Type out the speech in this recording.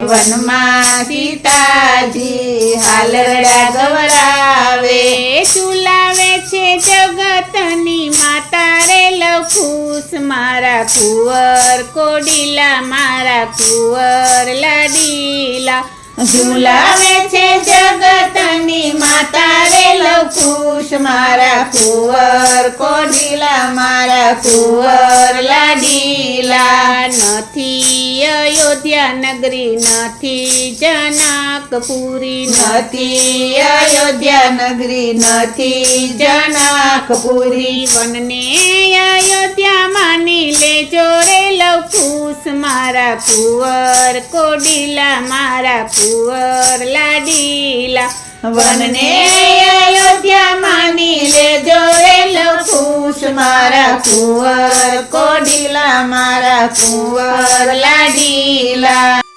વનમાં સીતાજી હાલરડા ગવરાવે ઝુલાવે છે જગતની માતા રે લવકુશ મારા કુંવર કોડીલા મારા કુંવર લાડીલા ઝુલાવે છે જગતની માતા રે લવકુશ મારા કુંવર કોડીલા મારા કુંવર લાડીલા નથી અયોધ્યા નગરી નથી જનકપુરી નથી અયોધ્યા નગરી નથી જનકપુરી વનને અયોધ્યા માની લેજો રે લવકુશ મારા કુંવર કોડીલા મારા કુંવર લાડીલા વનને અયોધ્યા માની લેજો રે લવકુશ મારા કુંવર કોડીલા મારા કુંવર લાડીલા